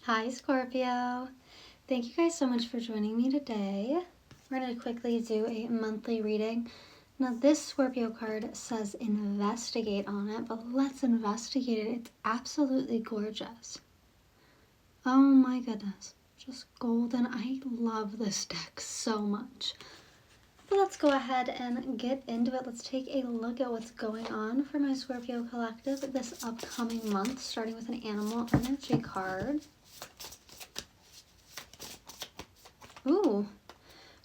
Hi Scorpio. Thank you guys so much for joining me today. We're going to quickly do a monthly reading. Now this Scorpio card says investigate on it, but let's investigate it. It's absolutely gorgeous. Oh my goodness. Just golden. I love this deck so much. But let's go ahead and get into it. Let's take a look at what's going on for my Scorpio collective this upcoming month, starting with an animal energy card. Ooh,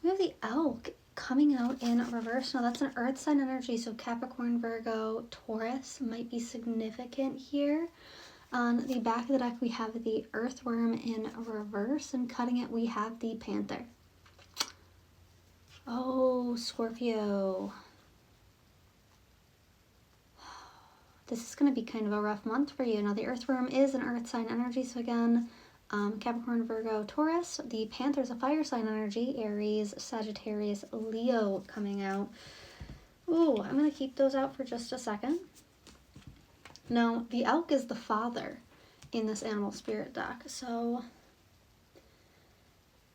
we have the elk coming out in reverse. Now that's an earth sign energy, so Capricorn, Virgo, Taurus might be significant here. On the back of the deck, we have the earthworm in reverse, and cutting it, we have the panther. Oh, Scorpio. This is going to be kind of a rough month for you. Now, the earthworm is an earth sign energy, so again, Capricorn, Virgo, Taurus. The panther is a fire sign energy, Aries, Sagittarius, Leo coming out. Ooh, I'm going to keep those out for just a second. Now, the elk is the father in this animal spirit deck, so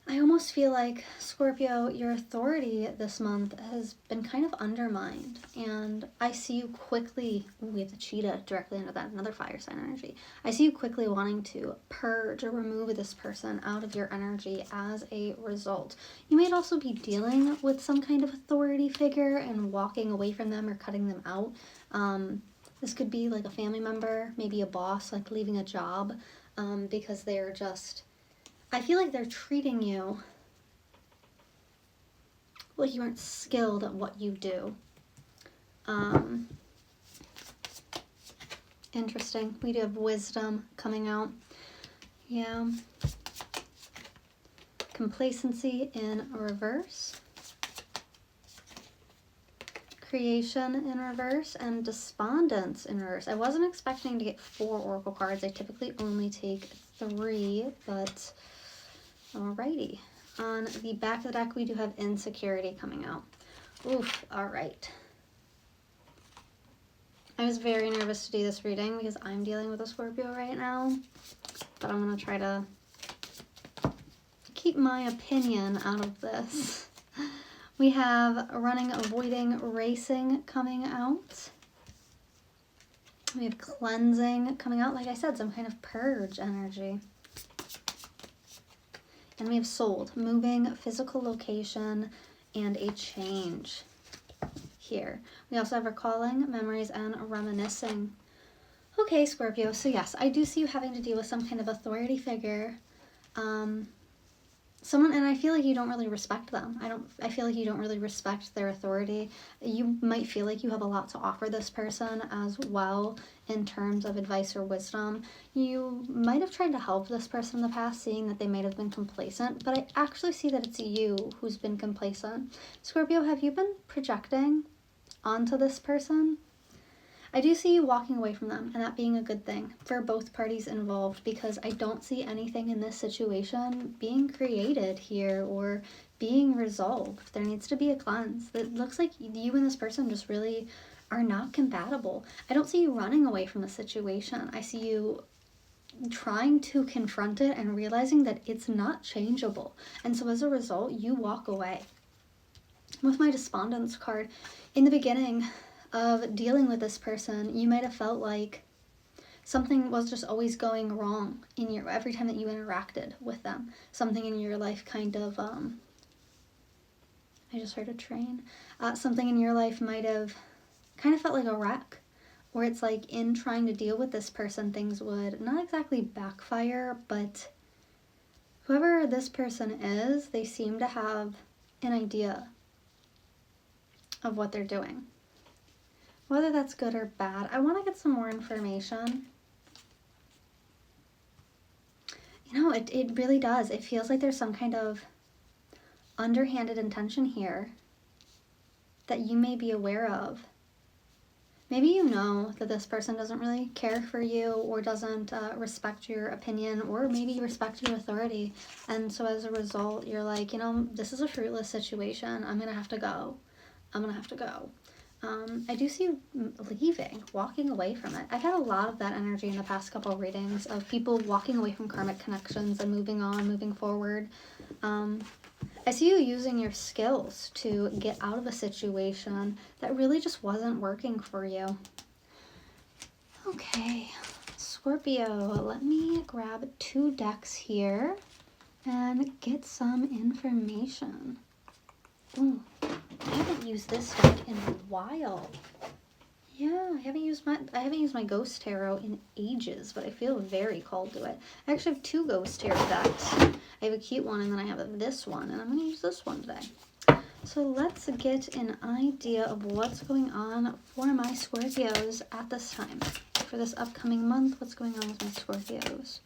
I almost feel like, Scorpio, your authority this month has been kind of undermined, and I see you quickly, we have the cheetah directly under that, another fire sign energy. I see you quickly wanting to purge or remove this person out of your energy as a result. You might also be dealing with some kind of authority figure and walking away from them or cutting them out. This could be like a family member, maybe a boss, like leaving a job because they're just... I feel like they're treating you like you aren't skilled at what you do. Interesting. We do have wisdom coming out. Yeah. Complacency in reverse. Creation in reverse, and despondence in reverse. I wasn't expecting to get 4 oracle cards. I typically only take 3, but... Alrighty, on the back of the deck, we do have insecurity coming out. Oof, alright. I was very nervous to do this reading because I'm dealing with a Scorpio right now, but I'm going to try to keep my opinion out of this. We have running, avoiding, racing coming out. We have cleansing coming out. Like I said, some kind of purge energy. And we have sold, moving, physical location, and a change here. We also have recalling, memories, and reminiscing. Okay, Scorpio, so yes, I do see you having to deal with some kind of authority figure. Someone, and I feel like you don't really respect them. I feel like you don't really respect their authority. You might feel like you have a lot to offer this person as well in terms of advice or wisdom. You might have tried to help this person in the past, seeing that they might have been complacent, but I actually see that it's you who's been complacent. Scorpio, have you been projecting onto this person? I do see you walking away from them, and that being a good thing for both parties involved, because I don't see anything in this situation being created here or being resolved. There needs to be a cleanse. It looks like you and this person just really are not compatible. I don't see you running away from the situation. I see you trying to confront it and realizing that it's not changeable. And so as a result, you walk away. With my despondence card, in the beginning of dealing with this person, you might have felt like something was just always going wrong in your every time that you interacted with them. Something in your life kind of I just heard a train. Something in your life might have kind of felt like a wreck, where it's like in trying to deal with this person, things would not exactly backfire, but whoever this person is, they seem to have an idea of what they're doing. Whether that's good or bad, I want to get some more information. You know, it really does. It feels like there's some kind of underhanded intention here that you may be aware of. Maybe you know that this person doesn't really care for you or doesn't respect your opinion, or maybe respect your authority. And so as a result, you're like, you know, this is a fruitless situation. I'm going to have to go. I'm going to have to go. I do see you leaving, walking away from it. I've had a lot of that energy in the past couple of readings of people walking away from karmic connections and moving on, moving forward. I see you using your skills to get out of a situation that really just wasn't working for you. Okay, Scorpio, let me grab 2 decks here and get some information. Ooh, I haven't used this deck in a while. Yeah, I haven't used my Ghost Tarot in ages, but I feel very called to it. I actually have 2 Ghost Tarot decks. I have a cute one, and then I have this one, and I'm going to use this one today. So let's get an idea of what's going on for my Scorpios at this time. For this upcoming month, what's going on with my Scorpios?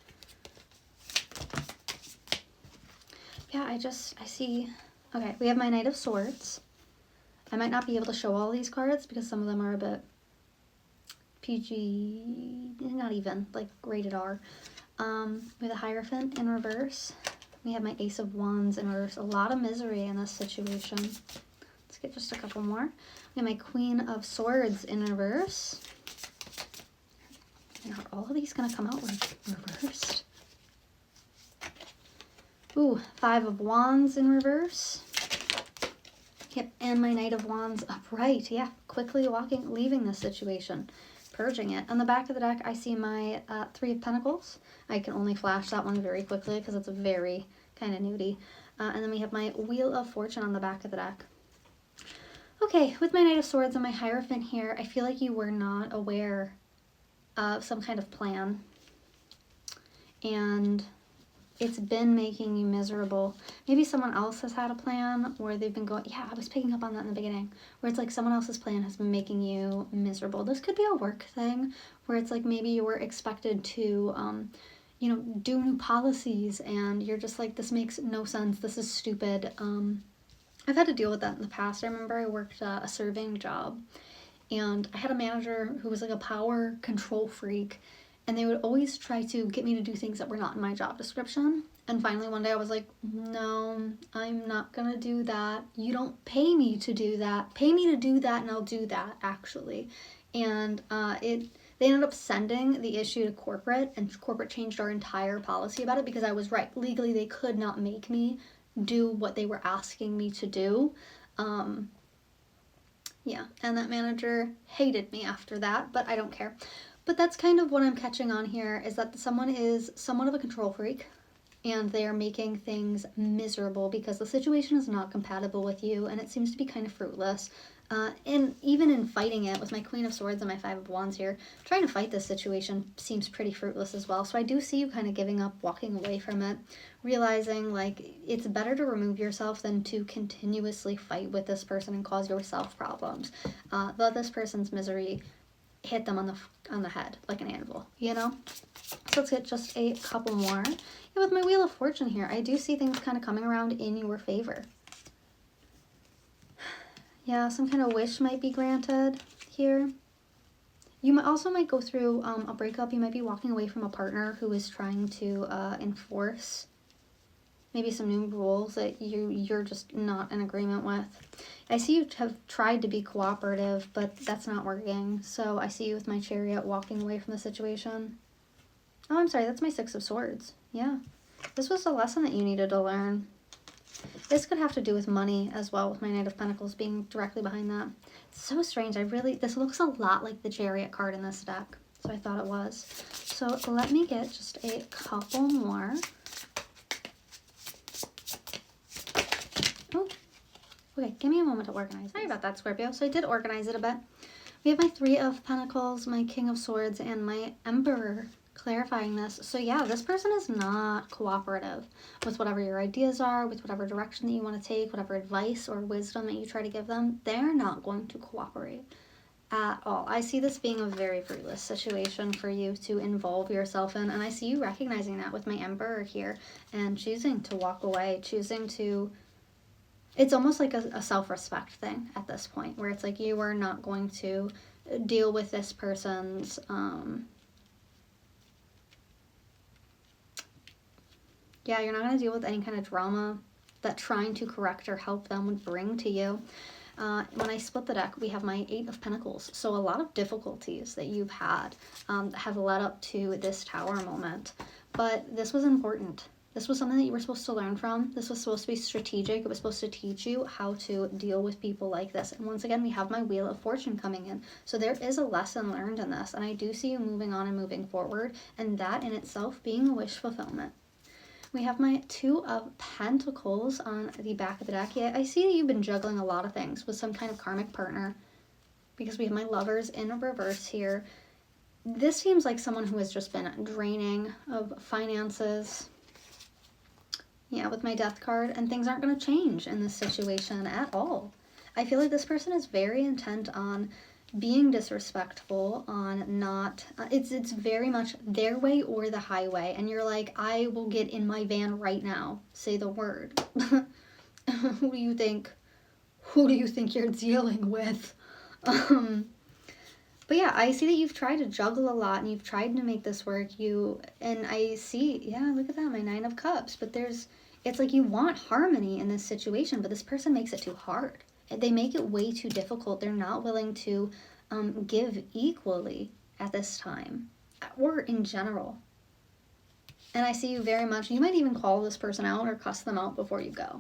Yeah, I see... Okay, we have my Knight of Swords. I might not be able to show all these cards because some of them are a bit PG, not even, like rated R. We have the Hierophant in reverse. We have my Ace of Wands in reverse. A lot of misery in this situation. Let's get just a couple more. We have my Queen of Swords in reverse. Are all of these going to come out reversed? Ooh, 5 of Wands in reverse. Yep, and my Knight of Wands upright. Yeah, quickly leaving this situation, purging it. On the back of the deck, I see my 3 of Pentacles. I can only flash that one very quickly because it's very kind of nudie. And then we have my Wheel of Fortune on the back of the deck. Okay, with my Knight of Swords and my Hierophant here, I feel like you were not aware of some kind of plan. And it's been making you miserable. Maybe someone else has had a plan where they've been going, yeah, I was picking up on that in the beginning, where it's like someone else's plan has been making you miserable. This could be a work thing where it's like maybe you were expected to, you know, do new policies and you're just like, this makes no sense. This is stupid. I've had to deal with that in the past. I remember I worked a serving job and I had a manager who was like a power control freak. And they would always try to get me to do things that were not in my job description. And finally one day I was like, no, I'm not going to do that. You don't pay me to do that. Pay me to do that and I'll do that, actually. And they ended up sending the issue to corporate, and corporate changed our entire policy about it because I was right. Legally, they could not make me do what they were asking me to do. Yeah, and that manager hated me after that, but I don't care. But that's kind of what I'm catching on here, is that someone is somewhat of a control freak and they are making things miserable because the situation is not compatible with you and it seems to be kind of fruitless. And even in fighting it with my Queen of Swords and my 5 of Wands here, trying to fight this situation seems pretty fruitless as well. So I do see you kind of giving up, walking away from it, realizing like it's better to remove yourself than to continuously fight with this person and cause yourself problems. Let this person's misery hit them on the head like an anvil, you know? So let's get just a couple more. Yeah, with my Wheel of Fortune here, I do see things kind of coming around in your favor. Yeah, some kind of wish might be granted here. You might go through a breakup. You might be walking away from a partner who is trying to enforce maybe some new rules that you're just not in agreement with. I see you have tried to be cooperative, but that's not working. So I see you with my Chariot walking away from the situation. Oh, I'm sorry, that's my 6 of Swords. Yeah, this was a lesson that you needed to learn. This could have to do with money as well, with my Knight of Pentacles being directly behind that. It's so strange. This looks a lot like the Chariot card in this deck. So I thought it was. So let me get just a couple more. Oh, okay, give me a moment to organize. Sorry about that, Scorpio. So I did organize it a bit. We have my 3 of Pentacles, my King of Swords, and my Emperor clarifying this. So yeah, this person is not cooperative with whatever your ideas are, with whatever direction that you want to take, whatever advice or wisdom that you try to give them. They're not going to cooperate at all. I see this being a very fruitless situation for you to involve yourself in, and I see you recognizing that with my Emperor here and choosing to walk away, choosing to... It's almost like a self-respect thing at this point, where it's like you are not going to deal with this person's you're not going to deal with any kind of drama that trying to correct or help them would bring to you. When I split the deck, we have my 8 of Pentacles. So a lot of difficulties that you've had have led up to this Tower moment. But this was important. This was something that you were supposed to learn from. This was supposed to be strategic. It was supposed to teach you how to deal with people like this. And once again, we have my Wheel of Fortune coming in. So there is a lesson learned in this. And I do see you moving on and moving forward. And that in itself being a wish fulfillment. We have my 2 of Pentacles on the back of the deck. Yeah, I see that you've been juggling a lot of things with some kind of karmic partner. Because we have my Lovers in reverse here. This seems like someone who has just been draining of finances. Yeah, with my Death card, and things aren't going to change in this situation at all. I feel like this person is very intent on being disrespectful, on not, it's very much their way or the highway, and you're like, I will get in my van right now, say the word. Who do you think you're dealing with? But yeah, I see that you've tried to juggle a lot and you've tried to make this work. And I see, yeah, look at that, my 9 of Cups. But it's like you want harmony in this situation, but this person makes it too hard. They make it way too difficult. They're not willing to give equally at this time, or in general. And I see you very much, you might even call this person out or cuss them out before you go.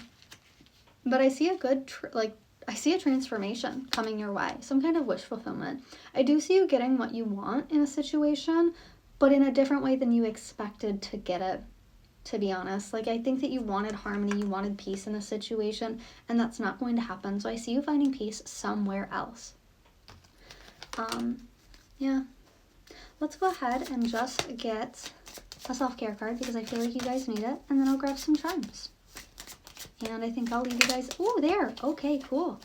But I see a good, I see a transformation coming your way, some kind of wish fulfillment. I do see you getting what you want in a situation, but in a different way than you expected to get it, to be honest. Like, I think that you wanted harmony, you wanted peace in a situation, and that's not going to happen. So I see you finding peace somewhere else. Yeah. Let's go ahead and just get a self-care card because I feel like you guys need it, and then I'll grab some charms. And I think I'll leave you guys... Oh, there. Okay, cool.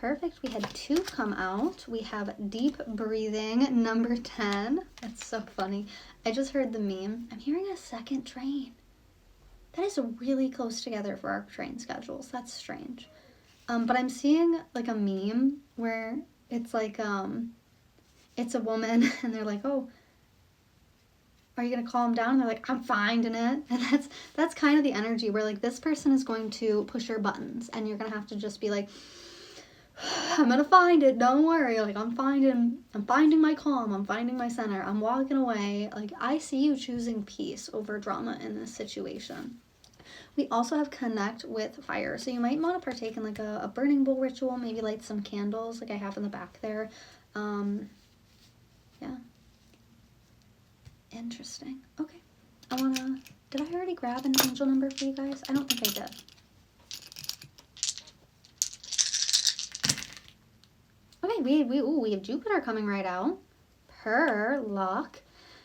Perfect. We had 2 come out. We have Deep Breathing, number 10. That's so funny. I just heard the meme. I'm hearing a second train. That is really close together for our train schedules. That's strange. But I'm seeing like a meme where it's like, it's a woman and they're like, oh, are you going to calm down? And they're like, I'm finding it. And that's kind of the energy where like this person is going to push your buttons and you're going to have to just be like, I'm going to find it. Don't worry. Like I'm finding my calm. I'm finding my center. I'm walking away. Like I see you choosing peace over drama in this situation. We also have connect with fire. So you might want to partake in like a burning bowl ritual, maybe light some candles like I have in the back there. Yeah. Interesting. Okay. Did I already grab an angel number for you guys? I don't think I did. Okay, we have Jupiter coming right out. Per luck.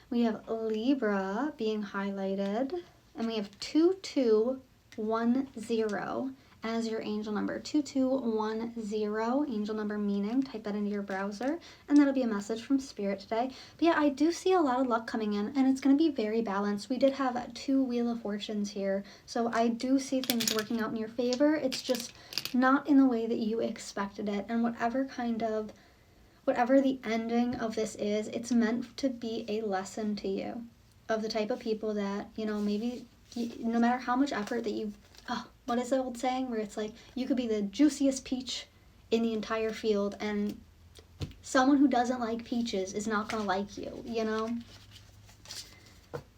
We have Libra being highlighted. And we have 2210 as your angel number. 2210, angel number meaning. Type that into your browser. And that'll be a message from Spirit today. But yeah, I do see a lot of luck coming in. And it's going to be very balanced. We did have 2 Wheel of Fortunes here. So I do see things working out in your favor. It's just not in the way that you expected it. And whatever the ending of this is, it's meant to be a lesson to you of the type of people that, you know, maybe no matter how much effort that you, what is the old saying where it's like, you could be the juiciest peach in the entire field and someone who doesn't like peaches is not going to like you, you know?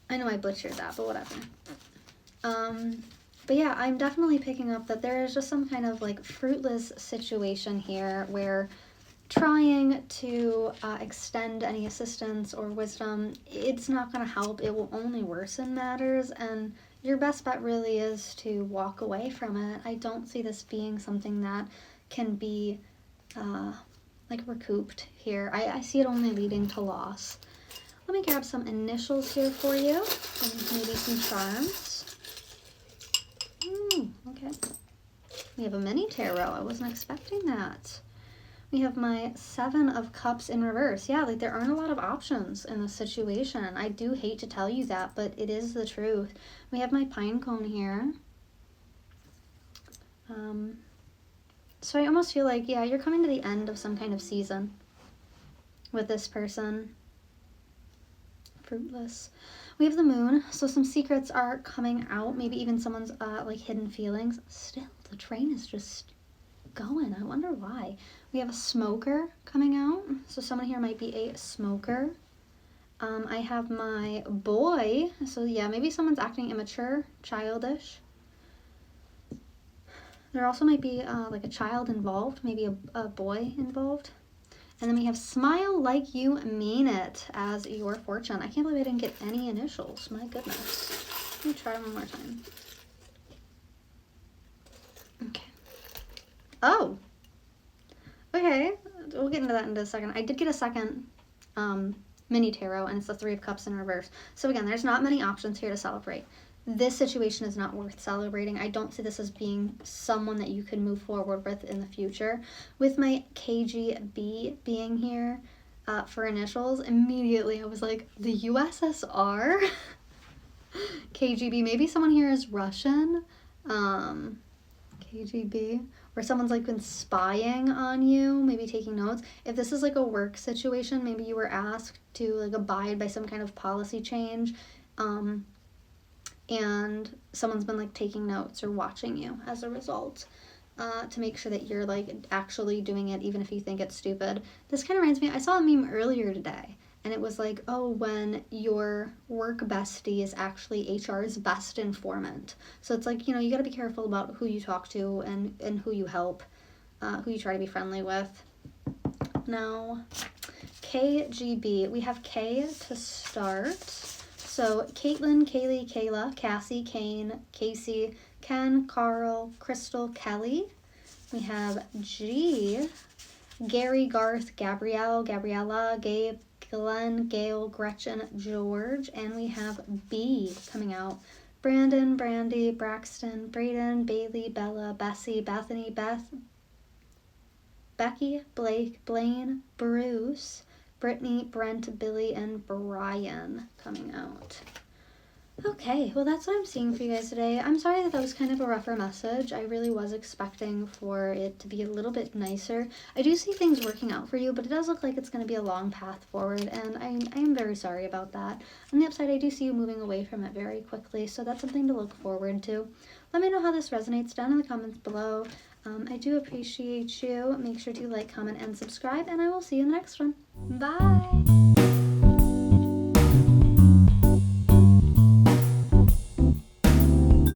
I know I butchered that, but whatever. But yeah, I'm definitely picking up that there is just some kind of like fruitless situation here where trying to extend any assistance or wisdom, it's not going to help. It will only worsen matters, and your best bet really is to walk away from it. I don't see this being something that can be like recouped here. I see it only leading to loss. Let me grab some initials here for you, and maybe some charms. Okay. We have a mini tarot. I wasn't expecting that. We have my 7 of Cups in reverse. Yeah, like there aren't a lot of options in this situation. I do hate to tell you that, but it is the truth. We have my pine cone here. So I almost feel like, yeah, you're coming to the end of some kind of season with this person. Fruitless. We have the moon, so some secrets are coming out. Maybe even someone's like hidden feelings. Still, the train is just going. I wonder why. We have a smoker coming out. So someone here might be a smoker. I have my boy. So yeah, maybe someone's acting immature, childish. There also might be like a child involved, maybe a boy involved. And then we have smile like you mean it as your fortune. I can't believe I didn't get any initials. My goodness. Let me try one more time. Okay. Oh. Okay. We'll get into that in a second. I did get a second mini tarot, and it's the Three of Cups in reverse. So again, there's not many options here to celebrate. This situation is not worth celebrating. I don't see this as being someone that you can move forward with in the future. With my KGB being here for initials, immediately I was like, the USSR? KGB, maybe someone here is Russian. KGB, or someone's like been spying on you, maybe taking notes. If this is like a work situation, maybe you were asked to like abide by some kind of policy change, and someone's been like taking notes or watching you as a result, to make sure that you're like actually doing it even if you think it's stupid. This kind of reminds me, I saw a meme earlier today, and it was like, oh, when your work bestie is actually HR's best informant. So it's like, you know, you got to be careful about who you talk to and who you help, who you try to be friendly with. Now, KGB, we have K to start. So Caitlin, Kaylee, Kayla, Cassie, Kane, Casey, Ken, Carl, Crystal, Kelly. We have G, Gary, Garth, Gabrielle, Gabriella, Gabe, Glenn, Gail, Gretchen, George. And we have B coming out. Brandon, Brandy, Braxton, Braden, Bailey, Bella, Bessie, Bethany, Beth, Becky, Blake, Blaine, Bruce, Brittany, Brent, Billy, and Brian coming out. Okay, well that's what I'm seeing for you guys today. I'm sorry that was kind of a rougher message. I really was expecting for it to be a little bit nicer. I do see things working out for you, but it does look like it's going to be a long path forward, and I am very sorry about that. On the upside, I do see you moving away from it very quickly, so that's something to look forward to. Let me know how this resonates down in the comments below. I do appreciate you. Make sure to like, comment, and subscribe, and I will see you in the next one. Bye!